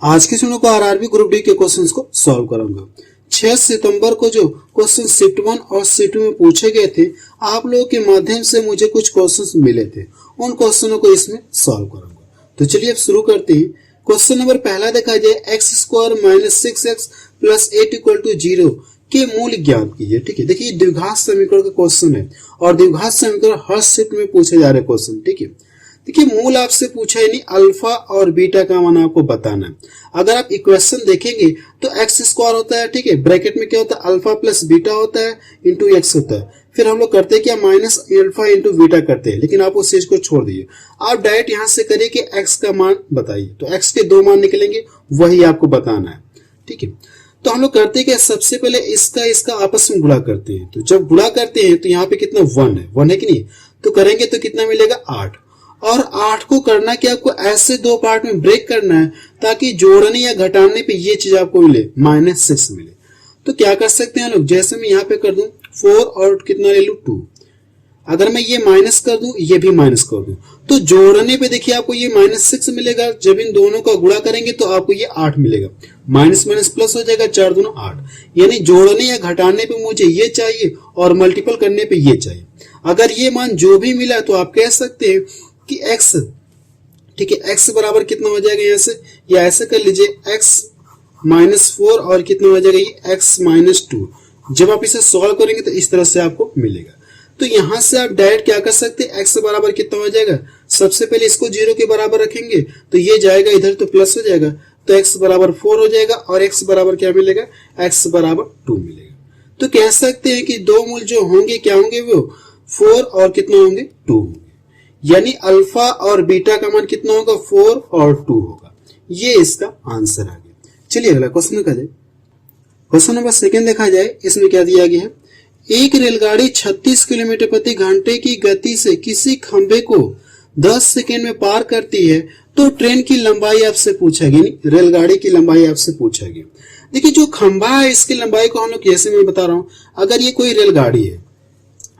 आज के सुनो को आरआरबी ग्रुप डी के क्वेश्चंस को सॉल्व करूंगा। 6 सितंबर को जो क्वेश्चन शिफ्ट 1 और शिफ्ट 2 में पूछे गए थे, आप लोगों के माध्यम से मुझे कुछ क्वेश्चंस मिले थे, उन क्वेश्चनों को इसमें सॉल्व करूंगा। तो चलिए अब शुरू करते हैं। क्वेश्चन नंबर पहला देखा जाए, x² - 6x + 8 = 0 के मूल ज्ञात कीजिए। ठीक है, देखिए द्विघात समीकरण का क्वेश्चन है और द्विघात समीकरण हर शिफ्ट में पूछे जा रहे क्वेश्चन। ठीक है, देखिए मूल आपसे पूछा है नहीं, अल्फा और बीटा का मान आपको बताना है। अगर आप इक्वेशन देखेंगे तो x² होता है, ठीक है, ब्रैकेट में क्या होता है, अल्फा प्लस बीटा होता है इंटू x होता है। फिर हम लोग करते हैं क्या, माइनस अल्फा इंटू बीटा करते हैं, लेकिन आप उस चीज को छोड़ दीजिए। आप डायरेक्ट यहां से करिए कि x का मान बताइए, तो x के 2 मान निकलेंगे, वही आपको बताना है। ठीक है, तो हम लोग करते हैं क्या, सबसे पहले इसका आपस में गुणा करते हैं। तो जब गुणा करते हैं तो यहाँ पे कितना 1 है कि नहीं, तो करेंगे तो कितना मिलेगा 8। और 8 को करना क्या, आपको ऐसे 2 पार्ट में ब्रेक करना है ताकि जोड़ने या घटाने पे ये चीज आपको मिले, -6 मिले। तो क्या कर सकते हैं लोग, जैसे मैं यहाँ पे कर दूं 4 और कितना ले लूं 2, अगर मैं ये माइनस कर दूं, ये भी माइनस कर दूं, तो जोड़ने पे देखिए आपको ये -6 मिलेगा। जब इन दोनों का गुणा करेंगे तो आपको ये 8 मिलेगा, माइनस माइनस प्लस हो जाएगा, 4 दूना 8। यानी जोड़ने या घटाने पे मुझे ये चाहिए और मल्टीपल करने पे ये चाहिए। अगर ये मान जो भी मिला तो आप कह सकते हैं कि x, ठीक है, x बराबर कितना हो जाएगा, यहाँ से या ऐसे कर लीजिए x -4 और कितना हो जाएगा ये x -2। जब आप इसे सॉल्व करेंगे तो इस तरह से आपको मिलेगा। तो यहां से आप डायरेक्ट क्या कर सकते हैं, x बराबर कितना हो जाएगा, सबसे पहले इसको 0 के बराबर रखेंगे तो ये जाएगा इधर तो प्लस हो जाएगा, तो x बराबर 4 हो जाएगा और x बराबर क्या मिलेगा, x बराबर 2 मिलेगा। तो कह सकते हैं कि दो मूल जो होंगे क्या होंगे, वो 4 और कितना होंगे 2 होंगे। यानी अल्फा और बीटा का मान कितना होगा, 4 और 2 होगा। ये इसका आंसर आ गया। चलिए अगला क्वेश्चन देखा जाए। क्वेश्चन नंबर 2 देखा जाए, इसमें क्या दिया गया है, एक रेलगाड़ी 36 किलोमीटर प्रति घंटे की गति से किसी खंभे को 10 सेकेंड में पार करती है, तो ट्रेन की लंबाई आपसे पूछा गया, रेलगाड़ी की लंबाई आपसे पूछा गया। देखिए जो खंभा है इसकी लंबाई को हम लोग जैसे मैं बता रहा हूं, अगर ये कोई रेलगाड़ी है,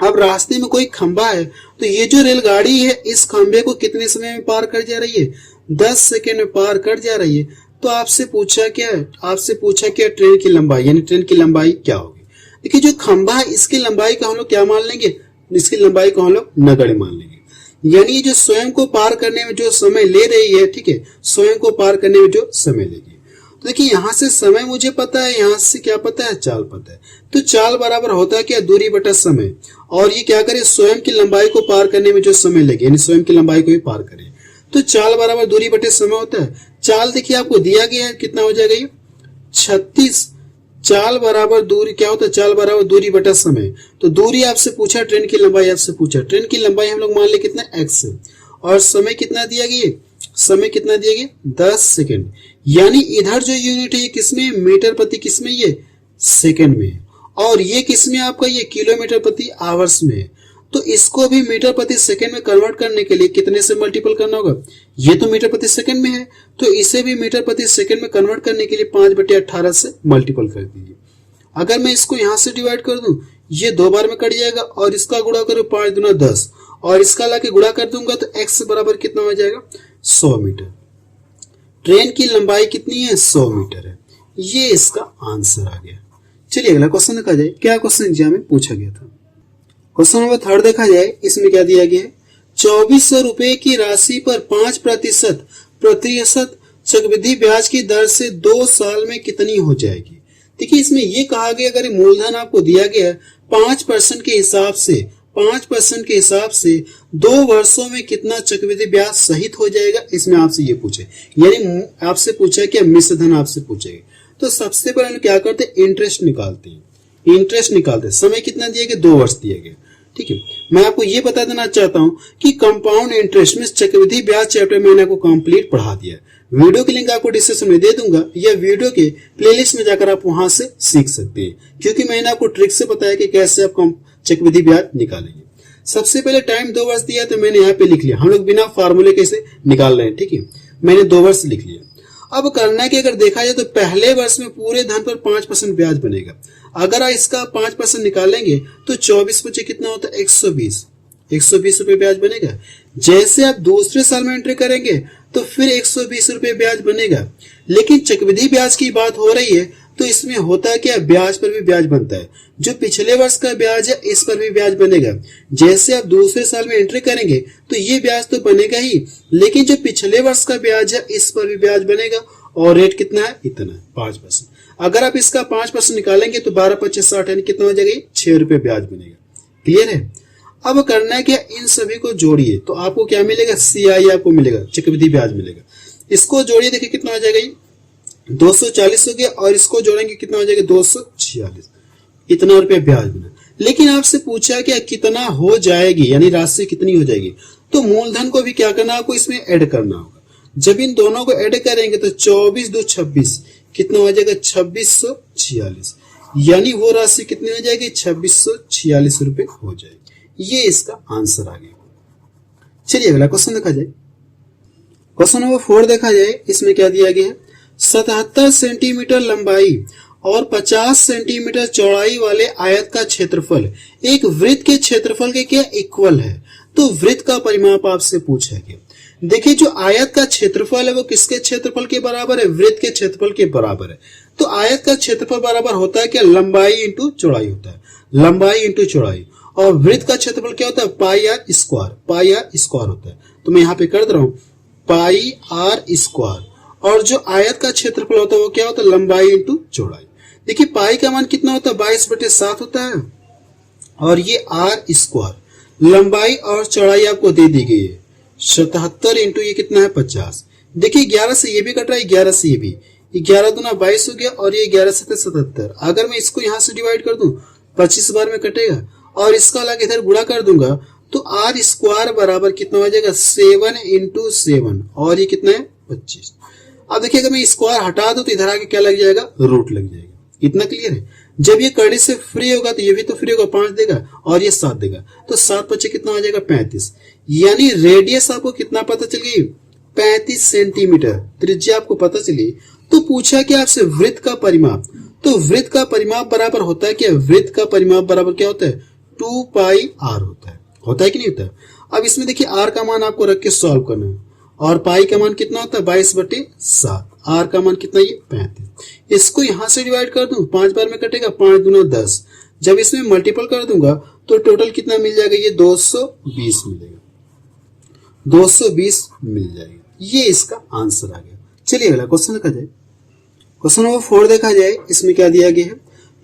अब रास्ते में कोई खंभा है, तो ये जो रेलगाड़ी है इस खंभे को कितने समय में पार कर जा रही है, 10 सेकेंड में पार कर जा रही है। तो आपसे पूछा क्या है, आपसे पूछा क्या, ट्रेन की लंबाई, यानी ट्रेन की लंबाई क्या होगी। देखिए जो खंभा है इसकी लंबाई को हम लोग क्या मान लेंगे, इसकी लंबाई को हम लोग नगण्य मान लेंगे। यानी जो स्वयं को पार करने में जो समय ले रही है, ठीक है, स्वयं को पार करने में जो समय लेगी। तो देखिए यहां से समय मुझे पता है, यहां से क्या पता है, चाल पता है। तो चाल बराबर होता है क्या, दूरी बटा समय, और ये क्या करे, स्वयं की लंबाई को पार करने में जो समय लगे, यानी स्वयं की लंबाई को भी पार करे। तो चाल बराबर दूरी बटे समय होता है। चाल देखिए आपको दिया गया है, कितना हो जाएगा ये 36। चाल बराबर दूरी क्या होता है, चाल बराबर दूरी बटा समय। तो दूरी आपसे पूछा, ट्रेन की लंबाई आपसे पूछा, ट्रेन की लंबाई हम लोग मान ले कितना x है, और समय कितना दिया गया, समय कितना दिया गया 10 सेकेंड। यानी इधर जो यूनिट है ये किसमें, मीटर प्रति किसमें, ये सेकेंड में, और ये किसमें आपका, ये किलोमीटर प्रति आवर्स में। तो इसको भी मीटर प्रति सेकंड में कन्वर्ट करने के लिए कितने से मल्टीपल करना होगा, ये तो मीटर प्रति सेकंड में है, तो इसे भी मीटर प्रति सेकंड में कन्वर्ट करने के लिए 5/18 से मल्टीपल कर दीजिए। अगर मैं इसको यहां से डिवाइड कर दूं, ये 2 बार में कट जाएगा, और इसका गुणा करूं 5 दूना 10, और इसका लाके गुणा कर दूंगा तो x बराबर कितना हो जाएगा 100 मीटर। ट्रेन की लंबाई कितनी है, 100 मीटर है। ये इसका आंसर आ गया। चलिए अगला क्वेश्चन देखा जाए, क्या क्वेश्चन एग्जाम में पूछा गया था। क्वेश्चन नंबर 3 देखा जाए, इसमें क्या दिया गया है, 2400 रुपए की राशि पर 5% चक्रवृद्धि ब्याज की दर से 2 साल में कितनी हो जाएगी। देखिए इसमें ये कहा गया, अगर मूलधन आपको दिया गया 5% के हिसाब से, 5% के हिसाब से 2 वर्षों में कितना चक्रवृद्धि ब्याज सहित हो जाएगा, इसमें आपसे ये पूछे, यानी आपसे पूछा क्या, मिश्र धन आपसे पूछेगा। तो सबसे पहले हम क्या करते हैं, इंटरेस्ट निकालते हैं, इंटरेस्ट निकालते हैं। समय कितना दिया गया, 2 वर्ष दिया गया। ठीक है, मैं आपको ये बता देना चाहता हूं कि कंपाउंड इंटरेस्ट में चक्रवृद्धि ब्याज चैप्टर मैंने आपको कंप्लीट पढ़ा दिया। वीडियो की लिंक आपको डिस्क्रिप्शन में दे दूंगा, या वीडियो के प्लेलिस्ट में जाकर आप वहां से सीख सकते हैं, क्योंकि मैंने आपको ट्रिक से बताया कि कैसे आप चक्रवृद्धि ब्याज निकालेंगे। सबसे पहले टाइम 2 वर्ष दिया, तो मैंने यहाँ पे लिख लिया, हम लोग बिना फार्मूले कैसे निकाल रहे हैं। ठीक है, मैंने 2 वर्ष लिख लिया। अब करना है कि अगर देखा जाए तो पहले वर्ष में पूरे धन पर 5% ब्याज बनेगा। अगर आप इसका 5% निकालेंगे तो 24 बचे कितना होता है, 120 रुपए ब्याज बनेगा। जैसे आप दूसरे साल में एंट्री करेंगे तो फिर 120 रुपये ब्याज बनेगा। लेकिन चक्रवृद्धि ब्याज की बात हो रही है तो इसमें होता है क्या, ब्याज पर भी ब्याज बनता है। जो पिछले वर्ष का ब्याज है इस पर भी ब्याज बनेगा। जैसे आप दूसरे साल में एंट्री करेंगे तो ये ब्याज तो बनेगा ही, लेकिन जो पिछले वर्ष का ब्याज है इस पर भी ब्याज बनेगा। और रेट कितना है, इतना है 5%। अगर आप इसका 5% निकालेंगे तो 12×5=60 यानी कितना हो जाएगा, 6 रुपये ब्याज बनेगा। क्लियर है। अब करना है क्या, इन सभी को जोड़िए तो आपको क्या मिलेगा, CI आपको मिलेगा, चक्रवृद्धि ब्याज मिलेगा। इसको जोड़िए, देखिए कितना हो जाएगा, 240 हो गया और इसको जोड़ेंगे कितना हो जाएगा, 246। इतना रुपया ब्याज बना। लेकिन आपसे पूछा क्या कितना हो जाएगी, यानी राशि कितनी हो जाएगी। तो मूलधन को भी क्या करना, आपको इसमें ऐड करना होगा। जब इन दोनों को ऐड करेंगे तो 24 2 26 कितना हो जाएगा, 2646। यानी वो राशि कितनी हो जाएगी, 2646 रुपए हो जाएगी। ये इसका आंसर आ गया। चलिए अगला क्वेश्चन देखा जाए। क्वेश्चन नंबर 4 देखा जाए। इसमें क्या दिया गया है, 77 सेंटीमीटर लंबाई और 50 सेंटीमीटर चौड़ाई वाले आयत का क्षेत्रफल एक वृत्त के क्षेत्रफल के क्या इक्वल है। तो वृत्त का परिमाप आपसे पूछा गया। देखिए जो आयत का क्षेत्रफल है वो किसके क्षेत्रफल के बराबर है, वृत्त के क्षेत्रफल के बराबर है। तो आयत का क्षेत्रफल बराबर होता है क्या, लंबाई इंटू चौड़ाई होता है, लंबाई इंटू चौड़ाई। और वृत्त का क्षेत्रफल क्या होता है, पाई आर स्क्वायर होता है। तो मैं यहाँ पे कर दे रहा हूँ पाई आर स्क्वायर। और जो आयत का क्षेत्रफल होता है वो क्या होता है, लंबाई इंटू चौड़ाई। देखिए पाई का मान कितना होता है, 22/7 होता है। और ये आर स्क्वायर, लंबाई और चौड़ाई आपको दे दी गई है 77 इंटू ये कितना है, 50। देखिए 11 से ये भी कट रहा है, 11 से ये भी, 11 दूना 22 हो गया और ये 11 से 77। अगर मैं इसको यहाँ से डिवाइड कर दूं 25 बार में कटेगा और इसका अलग इधर गुणा कर दूंगा तो आर स्क्वायर बराबर कितना हो जाएगा, 7 इंटू 7 और ये कितना है, 25। अब देखिए अगर मैं स्क्वायर हटा दूं तो इधर आके क्या लग जाएगा, रूट लग जाएगा। इतना क्लियर है। जब ये करने से फ्री होगा तो ये भी तो फ्री होगा, 5 देगा और ये 7 देगा। तो 7×5 कितना हो जाएगा, 35। यानी रेडियस आपको कितना पता चल गई, 35 सेंटीमीटर। त्रिज्या आपको पता चली। तो पूछा कि आपसे वृत्त का परिमाप। तो वृत्त का परिमाप बराबर होता है क्या, वृत्त का परिमाप बराबर क्या होता है, 2πr होता है कि नहीं होता है। अब इसमें देखिए r का मान आपको रख के सॉल्व करना है और पाई का मान कितना होता है, 22/7। r का मान कितना, ये 35। इसको यहां से डिवाइड कर दूं 5 बार में कटेगा, 5 दूना 10। जब इसमें मल्टीपल कर दूंगा तो टोटल कितना मिल जाएगा, ये 220 मिलेगा, 220 मिल जाएगा। ये इसका आंसर आ गया। चलिए अगला क्वेश्चन देखा जाए। क्वेश्चन नंबर 4 देखा जाए। इसमें क्या दिया गया है,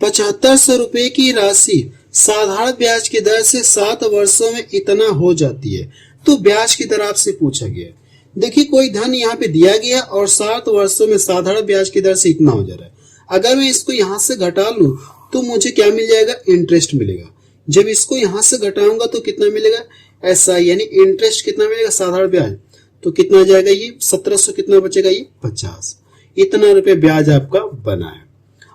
7500 रुपए की राशि साधारण ब्याज की दर से 7 वर्षों में इतना हो जाती है। तो ब्याज की दर आपसे पूछा गया है। देखिए कोई धन यहाँ पे दिया गया और 7 वर्षों में साधारण ब्याज की दर से इतना हो जा रहा है। अगर मैं इसको यहाँ से घटा लूं तो मुझे क्या मिल जाएगा, इंटरेस्ट मिलेगा। जब इसको यहाँ से घटाऊंगा तो कितना मिलेगा, ऐसा यानी इंटरेस्ट कितना मिलेगा, साधारण ब्याज। तो कितना आ जाएगा, ये 1700 कितना बचेगा, ये 50। इतना रुपये ब्याज आपका बना है।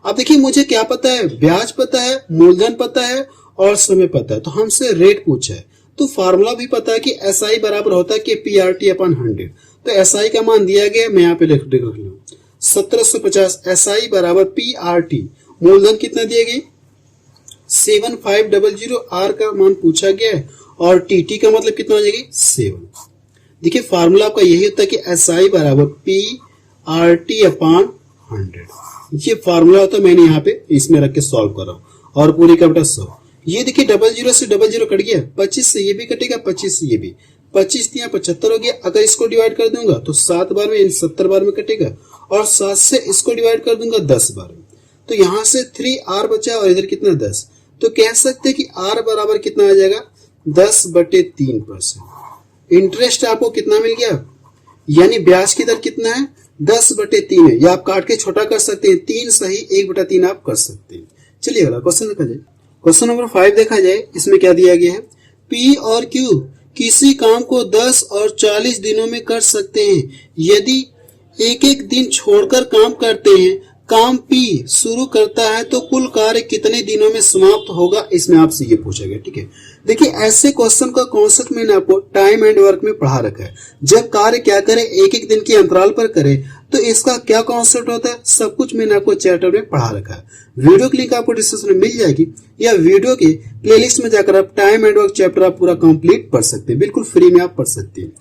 अब देखिए मुझे क्या पता है, ब्याज पता है, मूलधन पता है और समय पता है। तो हमसे रेट पूछा है तो फार्मूला भी पता है कि SI बराबर होता है कि PRT/100। तो SI का मान दिया गया, मैं यहाँ पे लिख लूँ 1750। SI बराबर PRT, मूलधन कितना दिया गया, 7500। R का मान पूछा गया है और TT का मतलब कितना हो जाएगा, 7। देखिए फार्मूला आपका यही होता है कि SI बराबर PRT/100। ये फार्मूला होता है, मैंने यहाँ पे इसमें रख के सॉल्व कर रहा हूँ और पूरी कैपिटल 100। ये देखिए 00 से 00 कट गया, 25 से ये भी कटेगा, 25 से ये भी, 25 यहाँ 75 हो गया। अगर इसको डिवाइड कर दूंगा तो 7 बार में 70 बार में कटेगा और 7 से इसको डिवाइड कर दूंगा 10 बार में। तो यहाँ से 3R बचा और इधर कितना 10। तो कह सकते हैं कि R बराबर कितना आ जाएगा, 10/3%। इंटरेस्ट आपको कितना मिल गया, यानी ब्याज की दर कितना है, 10/3 है। या आप काट के छोटा कर सकते हैं, 3 सही 1/3 आप कर सकते हैं। चलिए अगला क्वेश्चन देखा जाए। क्वेश्चन नंबर 5 देखा जाए। इसमें क्या दिया गया है, P और Q किसी काम को 10 और 40 दिनों में कर सकते हैं। यदि एक एक दिन छोड़कर काम करते हैं, काम P शुरू करता है तो कुल कार्य कितने दिनों में समाप्त होगा, इसमें आपसे ये पूछा गया। ठीक है, देखिए ऐसे क्वेश्चन का कॉन्सेप्ट मैंने आपको टाइम एंड वर्क में पढ़ा रखा है। जब कार्य क्या करे, एक एक दिन के अंतराल पर करे, तो इसका क्या कॉन्सेप्ट होता है, सब कुछ मैंने आपको चैप्टर में पढ़ा रखा है। वीडियो की लिंक आपको डिस्क्रिप्शन में मिल जाएगी या वीडियो के प्लेलिस्ट में जाकर आप टाइम एंड वर्क चैप्टर आप पूरा कंप्लीट पढ़ सकते हैं, बिल्कुल फ्री में आप पढ़ सकते हैं।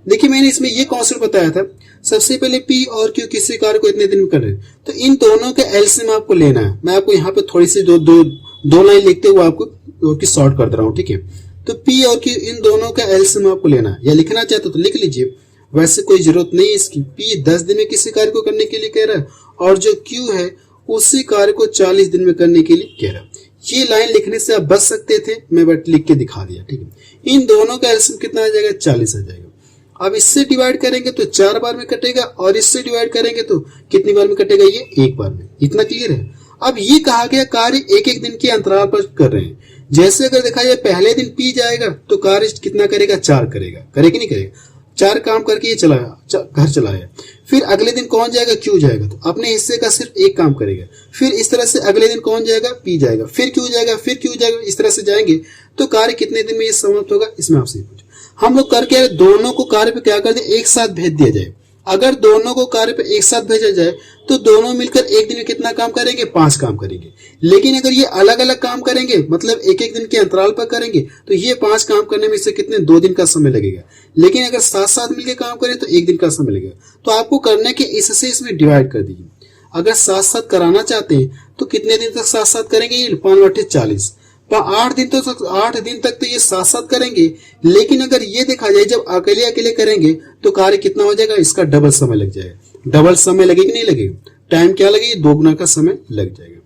देखिए मैंने इसमें ये कॉन्सेप्ट बताया था, सबसे पहले P और Q किसी कार्य को इतने दिन में कर रहे हैं, तो इन दोनों का एलसीएम आपको लेना है। मैं आपको यहाँ पे थोड़ी सी दो लाइन लिखते हुए आपको शॉर्ट कर दे रहा हूँ, ठीक है। तो P और Q इन दोनों का एलसीएम आपको लेना है, या लिखना चाहते तो लिख लीजिए, वैसे कोई जरूरत नहीं है इसकी। P 10 दिन में किसी कार्य को करने के लिए कह रहा है, और जो Q है उसी कार्य को 40 दिन में करने के लिए कह रहा है। ये लाइन लिखने से आप बच सकते थे, मैं बट लिख के दिखा दिया, ठीक है। इन दोनों का एलसीएम कितना आ जाएगा, 40 आ जाएगा। अब इससे डिवाइड करेंगे तो 4 बार में कटेगा, और इससे डिवाइड करेंगे तो कितनी बार में कटेगा, ये 1 बार में। इतना क्लियर है। अब ये कहा गया कार्य एक एक दिन के अंतराल पर कर रहे हैं। जैसे अगर देखा जाए पहले दिन P जाएगा तो कार्य कितना करेगा, 4 करेगा, करेगा नहीं करेगा, 4 काम करके ये घर चलाया। फिर अगले दिन कौन जाएगा, Q जाएगा, तो अपने हिस्से का सिर्फ 1 काम करेगा। फिर इस तरह से अगले दिन कौन जाएगा, P जाएगा, फिर Q जाएगा, फिर Q जाएगा, इस तरह से जाएंगे तो कार्य कितने दिन में ये समाप्त होगा, इसमें आपसे पूछ। हम लोग करके दोनों को कार्य पे क्या कर दे, एक साथ भेज दिया जाए। अगर दोनों को कार्य पे एक साथ भेजा जाए तो दोनों मिलकर एक दिन में कितना काम करेंगे, 5 काम करेंगे। लेकिन अगर ये अलग अलग काम करेंगे, मतलब एक एक दिन के अंतराल पर करेंगे, तो ये 5 काम करने में से कितने, 2 दिन का समय लगेगा। लेकिन अगर साथ साथ मिलकर काम करें तो 1 दिन का समय लगेगा। तो आपको करने के इससे इसमें डिवाइड कर दीजिए। अगर साथ साथ कराना चाहते हैं तो कितने दिन तक साथ साथ करेंगे, ये 5 8 40, 8 दिन तक तो ये साथ साथ करेंगे। लेकिन अगर ये देखा जाए जब अकेले अकेले करेंगे तो कार्य कितना हो जाएगा, इसका डबल समय लग जाएगा। डबल समय लगेगा नहीं लगेगा, टाइम क्या लगेगा, 2 गुना का समय लग जाएगा।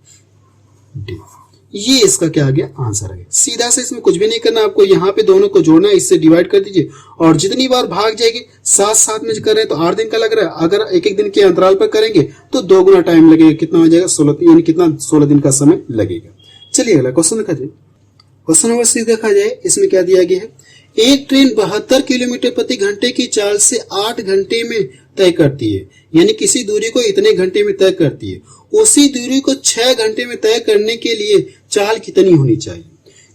डी, ये इसका क्या आ गया, आंसर आ गया। सीधा से इसमें कुछ भी नहीं करना, आपको यहाँ पे दोनों को जोड़ना है, इससे डिवाइड कर दीजिए, और जितनी बार भाग जाएगी साथ साथ में कर रहे हैं तो 8 दिन का लग रहा है। अगर एक एक दिन के अंतराल पर करेंगे तो 2 गुना टाइम लगेगा, कितना हो जाएगा, 16 दिन का समय लगेगा। चलिए अगला क्वेश्चन देखा जाए। क्वेश्चन नंबर 6 देखा जाए, इसमें क्या दिया गया है, एक ट्रेन 72 किलोमीटर प्रति घंटे की चाल से 8 घंटे में तय करती है, यानी किसी दूरी को इतने घंटे में तय करती है। उसी दूरी को 6 घंटे में तय करने के लिए चाल कितनी होनी चाहिए।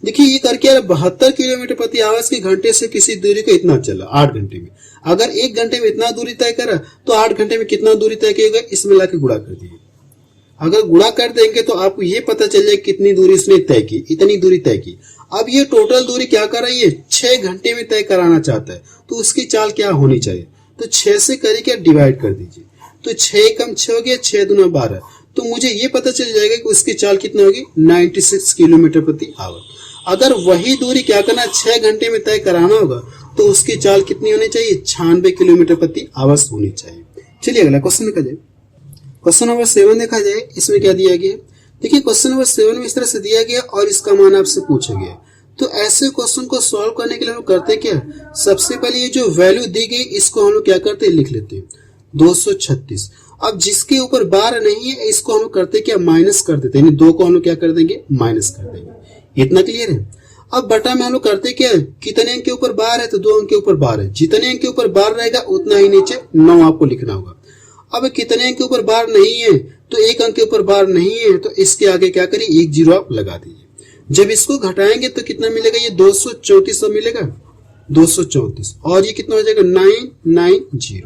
देखिए ये करके 72 किलोमीटर प्रति आवर्स के घंटे से किसी दूरी को इतना चला 8 घंटे में। अगर 1 घंटे में इतना दूरी तय करा तो 8 घंटे में कितना दूरी तय किया, इसमें लाके गुणा कर दिए। अगर गुणा कर देंगे तो आपको ये पता चल जाए कितनी दूरी इसने तय की, इतनी दूरी तय की। अब ये टोटल दूरी क्या कर रही है, 6 घंटे में तय कराना चाहता है, तो उसकी चाल क्या होनी चाहिए। तो 6 से करके डिवाइड कर दीजिए, तो 6 कम 6 हो गया, 6 दूना 12, तो मुझे ये पता चल जाएगा कि उसकी चाल कितनी होगी, 96 किलोमीटर प्रति आवर। अगर वही दूरी क्या करना, 6 घंटे में तय कराना होगा, तो उसकी चाल कितनी होनी चाहिए, 96 किलोमीटर प्रति आवर होनी चाहिए। चलिए अगला क्वेश्चन देखा जाए। क्वेश्चन नंबर 7 देखा जाए, इसमें क्या दिया गया। देखिए क्वेश्चन नंबर 7 में इस तरह से दिया गया और इसका मान आपसे पूछा गया। तो ऐसे क्वेश्चन को सॉल्व करने के लिए हम करते क्या, सबसे पहले ये जो वैल्यू दी गई इसको हम लोग क्या करते हैं, लिख लेते हैं 236। अब जिसके ऊपर बार नहीं है इसको हम लोग करते क्या, माइनस कर देते हैं, 2 को हम लोग क्या कर देंगे, माइनस कर देंगे। इतना क्लियर है। अब बटा में हम लोग करते क्या, कितने अंक के ऊपर बार है, तो 2 अंक के ऊपर बार है। जितने अंक के ऊपर बार रहेगा उतना ही नीचे 9 आपको लिखना होगा। अब कितने अंक के ऊपर बार नहीं है, तो 1 अंक के ऊपर बार नहीं है, तो इसके आगे क्या करिए, 1 जीरो आप लगा दीजिए। जब इसको घटाएंगे तो कितना मिलेगा, ये 234 मिलेगा, 234, और ये कितना हो जाएगा, 990।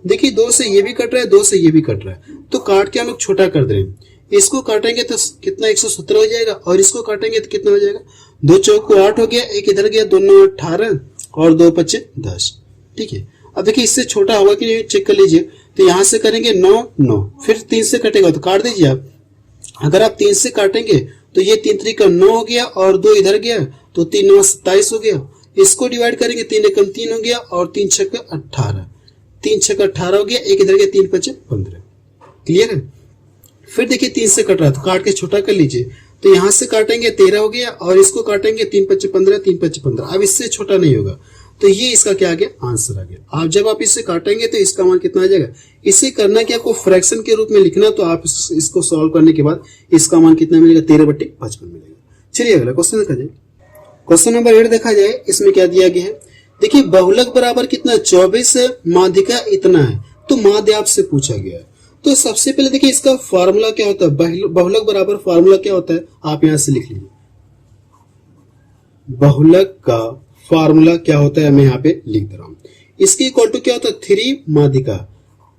देखिए 2 से ये भी कट रहा है, 2 से ये भी कट रहा है, तो काट के हम लोग छोटा कर दे रहे हैं। इसको काटेंगे तो कितना 117 हो जाएगा, और इसको काटेंगे तो कितना हो जाएगा, 2 चौक को 8 हो गया, 1 इधर गया, 2 9 18 और 2 5 10। ठीक है। अब देखिए इससे छोटा होगा कि नहीं चेक कर लीजिए। तो यहां से करेंगे 9 9, फिर 3 से कटेगा तो काट दीजिए आप। अगर आप 3 से काटेंगे तो ये 3 3 का 9 हो गया, और 2 इधर गया तो 3 9 27 हो गया। इसको डिवाइड करेंगे, 3 एकम 3 हो गया, और 3 6 18, 3 6 18 हो गया, 1 इधर गया, 3 5 15। क्लियर है। फिर देखिए 3 से कट रहा है तो काट के छोटा कर लीजिए। तो यहां से काटेंगे 13 हो गया, और इसको काटेंगे 3 5 15, 3 5 15। अब इससे छोटा नहीं होगा, तो ये इसका क्या आ गया, आंसर आ गया। आप जब आप इससे काटेंगे तो इसका मान कितना आ जाएगा। इसे करना कि आपको फ्रैक्शन के रूप में लिखना, तो आप इसको सॉल्व करने के बाद इसका मान कितना मिलेगा, 13/55 मिलेगा। चलिए अगला क्वेश्चन देखा जाए। क्वेश्चन नंबर 8 देखा जाए, इसमें क्या दिया गया है। देखिए बहुलक बराबर कितना, 24 है, माध्यिका इतना है, तो माध्य आपसे पूछा गया है। तो सबसे पहले देखिए इसका फॉर्मूला क्या होता है, बहुलक बराबर फॉर्मूला क्या होता है, आप यहां से लिख लीजिए। बहुलक का फॉर्मूला क्या होता है, मैं यहाँ पे लिख दे रहा हूं। इसके इक्वल टू क्या होता है, 3 माध्यिका,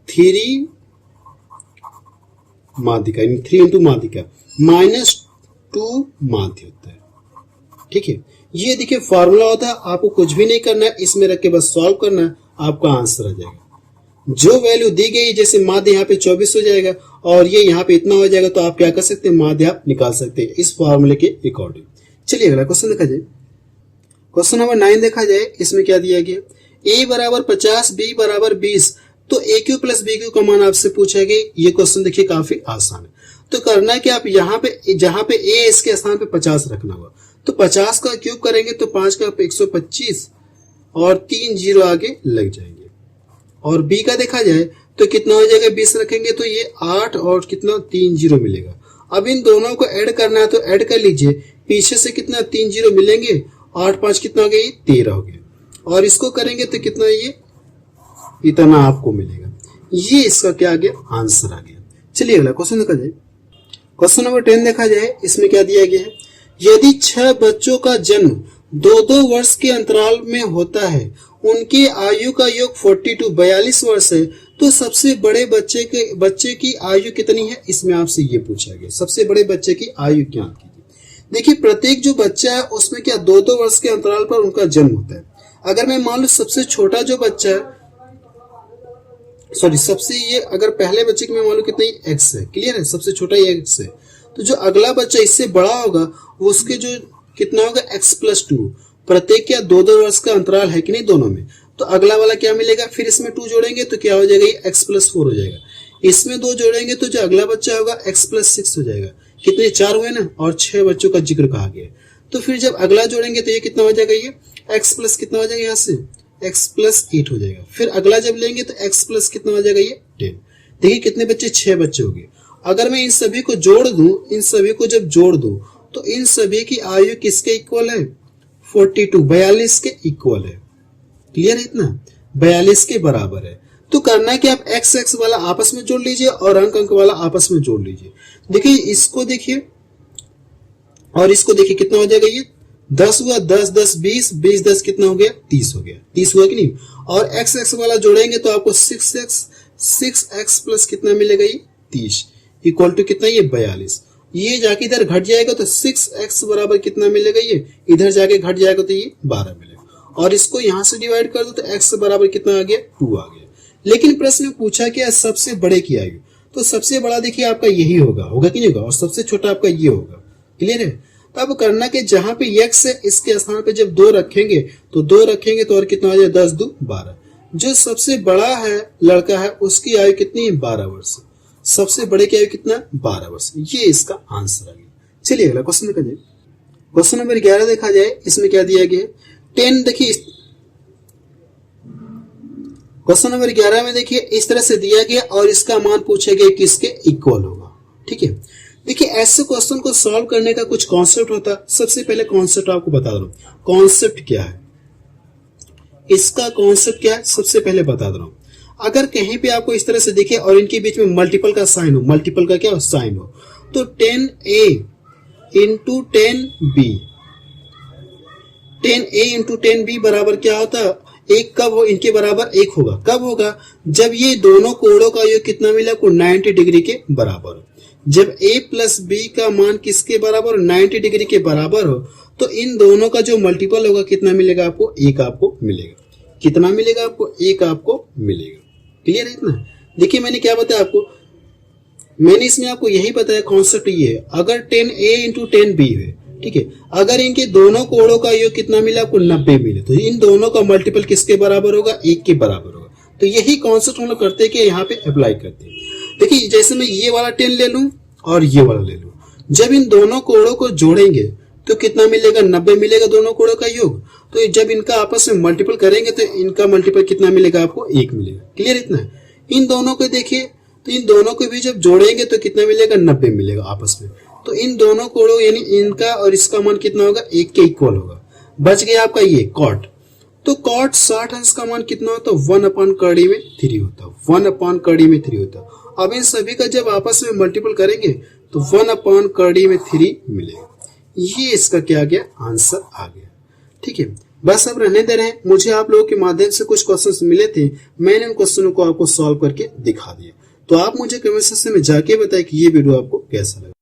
3 माध्यिका यानी 3 इंटू माध्यिका माइनस 2 माध्य होता है। ठीक है। ये देखिए फॉर्मूला होता है, आपको कुछ भी नहीं करना है, इसमें रख के बस सॉल्व करना है आपका आंसर आ जाएगा। जो वैल्यू दी गई, जैसे माध्य यहाँ पे 24 हो जाएगा और ये यहाँ पे इतना हो जाएगा, तो आप क्या कर सकते हैं, माध्य आप निकाल सकते हैं इस फॉर्मूले के अकॉर्डिंग। चलिए अगला क्वेश्चन देखा जाए। क्वेश्चन नंबर 9 देखा जाए, इसमें क्या दिया गया, a बराबर 50, b बराबर 20, तो AQ प्लस BQ का मान आपसे पूछा गया। ये क्वेश्चन देखिए काफी आसान है। तो करना है कि आप यहाँ पे जहां पे a इसके स्थान पे 50 रखना होगा, तो 50 का क्यूब करेंगे तो 5 का 125 और 3 जीरो आगे लग जाएंगे। और b का देखा जाए तो कितना हो जाएगा, 20 रखेंगे तो ये 8 और कितना 3 जीरो मिलेगा। अब इन दोनों को ऐड करना है तो ऐड कर लीजिए, पीछे से कितना 3 जीरो मिलेंगे, 8 5 कितना हो गया, 13 हो गया। और इसको करेंगे तो कितना, ये इतना आपको मिलेगा। ये इसका क्या आ गया, आंसर आ गया। चलिए अगला क्वेश्चन देखा जाए। क्वेश्चन नंबर 10 देखा जाए, इसमें क्या दिया गया है, यदि 6 बच्चों का जन्म 2-2 वर्ष के अंतराल में होता है, उनकी आयु का योग 42 वर्ष है, तो सबसे बड़े बच्चे की आयु कितनी है। इसमें आपसे ये पूछा गया, सबसे बड़े बच्चे की आयु क्या कीजिए। देखिए प्रत्येक जो बच्चा है उसमें क्या 2-2 वर्ष के अंतराल पर उनका जन्म होता है। अगर मैं मान लो सबसे छोटा जो बच्चा है, सबसे ये अगर पहले बच्चे की मैं मान लो कितना एक्स है, क्लियर है, सबसे छोटा ये एक्स है, तो जो अगला बच्चा इससे बड़ा होगा वो उसके जो कितना होगा x+2। प्रत्येक क्या 2-2 वर्ष का अंतराल है कि नहीं दोनों में, तो अगला वाला क्या मिलेगा, फिर इसमें 2 जोड़ेंगे तो क्या हो जाएगा, ये x+4 हो जाएगा। इसमें 2 जोड़ेंगे तो जो अगला बच्चा होगा x+6 हो जाएगा। कितने 4 हुए ना, और 6 बच्चों का जिक्र कहा गया। तो फिर जब अगला जोड़ेंगे तो ये कितना हो जाएगा, ये x+ कितना हो जाएगा, यहाँ से x+8 हो जाएगा। फिर अगला जब लेंगे तो x+ कितना हो जाएगा, ये 10। देखिए कितने बच्चे, 6 बच्चे हो गए। अगर मैं इन सभी को जोड़ दूं, इन सभी को जब जोड़ दूं तो इन सभी की आयु किसके इक्वल है, 42 के इक्वल है। क्लियर है, इतना 42 के बराबर है। तो करना है कि आप x वाला आपस में जोड़ लीजिए और अंक वाला आपस में जोड़ लीजिए। देखिए इसको देखिए और इसको देखिए, कितना हो जाएगा, ये 10 हुआ, 10 10 20, 20 10 कितना हो गया, 30 हो गया। 30 हुआ कि नहीं। और x वाला जोड़ेंगे तो आपको 6x प्लस कितना मिलेगा, ये 30 इक्वल टू कितना, ये 42। ये जाके इधर घट जाएगा तो 6x बराबर कितना मिलेगा, ये इधर जाके घट जाएगा तो ये 12 मिलेगा। और इसको यहां से डिवाइड कर दो तो x बराबर कितना आ गया, 2 आ गया। लेकिन प्रश्न में पूछा क्या, सबसे बड़े की आयु, तो सबसे बड़ा देखिए आपका यही होगा कि नहीं होगा, और सबसे छोटा आपका ये होगा। क्लियर है। तो अब करना कि जहां पे x है इसके स्थान पे जब 2 रखेंगे तो और कितना आ जाए, 10 2 12। जो सबसे बड़ा है लड़का है उसकी आयु कितनी है, 12 वर्ष। सबसे बड़े की आयु कितना, 12 वर्ष। ये इसका आंसर आ गया। चलिए अगला क्वेश्चन देखा जाए। क्वेश्चन नंबर 11 देखा जाए, इसमें क्या दिया गया, 10 देखिए क्वेश्चन नंबर 11 में देखिए इस तरह से दिया गया और इसका मान पूछा गया किसके इक्वल होगा। ठीक है। देखिए ऐसे क्वेश्चन को सॉल्व करने का कुछ कॉन्सेप्ट होता है। सबसे पहले कॉन्सेप्ट आपको बता दो, कॉन्सेप्ट क्या है, इसका कॉन्सेप्ट क्या है, सबसे पहले बता दो। अगर कहीं पे आपको इस तरह से दिखे और इनके बीच में मल्टीपल का साइन हो, मल्टीपल का क्या साइन हो, तो 10a into 10b, 10a into 10b बराबर क्या होता है, एक कब हो, इनके बराबर 1 होगा। कब होगा, जब ये दोनों कोणों का योग कितना मिला आपको, 90 डिग्री के बराबर हो। जब a प्लस b का मान किसके बराबर, 90 डिग्री के बराबर हो, तो इन दोनों का जो मल्टीपल होगा कितना मिलेगा आपको, 1 आपको मिलेगा। कितना मिलेगा आपको, 1 आपको मिलेगा। क्लियर है इतना। देखिए मैंने क्या बताया आपको, मैंने इसमें आपको यही बताया, कॉन्सेप्ट ये है। अगर 10a इंटू 10b है, ठीक है, अगर इनके दोनों कोणों का योग कितना मिला आपको, 90 मिले, तो इन दोनों का मल्टीपल किसके बराबर होगा, 1 के बराबर होगा। तो यही कॉन्सेप्ट हम लोग करते हैं कि यहाँ पे अप्लाई करते हैं। देखिए जैसे मैं ये वाला 10 ले लूं और ये वाला ले लूं, जब इन दोनों कोणों को जोड़ेंगे तो कितना मिलेगा, 90 मिलेगा दोनों कोणों का योग। तो जब इनका आपस में मल्टीपल करेंगे तो इनका मल्टीपल कितना मिलेगा आपको, 1 मिलेगा। क्लियर इतना। इन दोनों को देखिए, तो इन दोनों को भी जब जोड़ेंगे तो कितना मिलेगा, 90 मिलेगा आपस में। तो इन दोनों कोणों यानी इनका और इसका मान कितना होगा, 1 के इक्वल होगा। बच गया आपका ये कॉट। तो कॉट 60 अंश का मान कितना होता है, 1/3 में 3 होता है, 1/3 में 3 होता है। अब इन सभी का जब आपस में मल्टीपल करेंगे तो 1/3 में 3 मिलेगा। ये इसका क्या गया, आंसर आ गया। ठीक है, बस अब रहने दे रहे हैं। मुझे आप लोगों के माध्यम से कुछ क्वेश्चंस मिले थे, मैंने उन क्वेश्चनों को आपको सॉल्व करके दिखा दिया। तो आप मुझे कमेंट सेक्शन में जाके बताएं कि ये वीडियो आपको कैसा लगा।